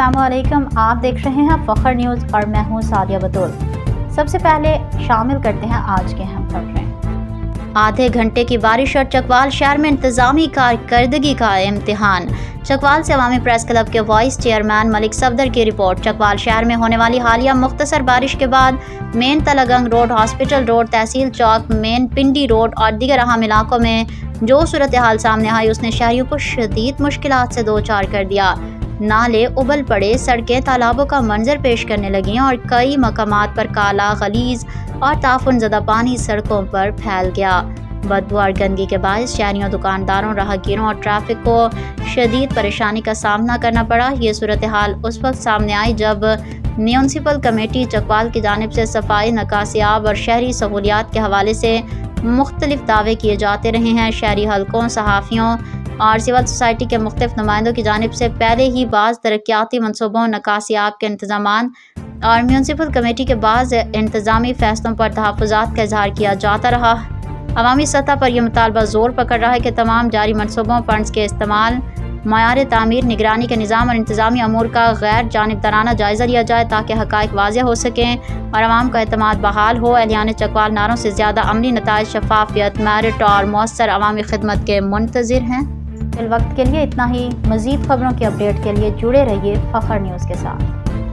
अस्सलामुअलैकुम, आप देख रहे हैं फखर न्यूज़ और मैं हूं सादिया बतूल। सबसे पहले शामिल करते हैं आज के अहम खबरें। आधे घंटे की बारिश और चकवाल शहर में इंतजामी कारकर्दगी का इम्तिहान। चकवाल से अवामी प्रेस क्लब के वाइस चेयरमैन मलिक सफदर की रिपोर्ट। चकवाल शहर में होने वाली हालिया मुख्तसर बारिश के बाद main Talagang road, hospital road, तहसील चौक, मेन पिंडी रोड और दीगर अहम इलाकों में जो सूरत हाल सामने आई उसने शहरियों को शदीद मुश्किलात से दो चार कर दिया। नाले उबल पड़े, सड़कें तालाबों का मंजर पेश करने लगीं और कई मकामात पर काला, गलीज और ताफुन ज़दा पानी सड़कों पर फैल गया। बदबू और गंदगी के बायस शहरियों, दुकानदारों, राहगीरों और ट्रैफिक को शदीद परेशानी का सामना करना पड़ा। ये सूरत हाल उस वक्त सामने आई जब म्यूनसिपल कमेटी चकवाल की जानिब से सफाई, नकासियाब और शहरी सहूलियात के हवाले से मुख्तलिफ दावे किए जाते रहे हैं। शहरी हलकों, सहाफ़ियों और सिविल सोसाइटी के मुख्तलिफ नुमाइंदों की जानिब से पहले ही बाज़ तरक्याती मनसूबों, नकासियाब के इंतजामान और म्यूनसिपल कमेटी के बाज़ इंतजामी फैसलों पर तहफ़्फ़ुज़ात का इजहार किया जाता रहा। अवामी सतह पर यह मुतालबा ज़ोर पकड़ रहा है कि तमाम जारी मनसूबों, फंड्स के इस्तेमाल, मयार तामीर, निगरानी के निज़ाम और इंतजामी अमूर का गैर जानिबदाराना जायज़ा लिया जाए ताकि हक़ाइक़ वाज़ेह हो सकें और आवाम का एतमाद बहाल हो। एहलियान चकवाल नारों से ज़्यादा अमली नताइज, शफ़ाफ़ियत, मेरिट और मौसर अवामी खिदमत के मुंतज़िर हैं। इस वक्त के लिए इतना ही। मज़ीद ख़बरों की अपडेट के लिए जुड़े रहिए फ़खर न्यूज़ के साथ।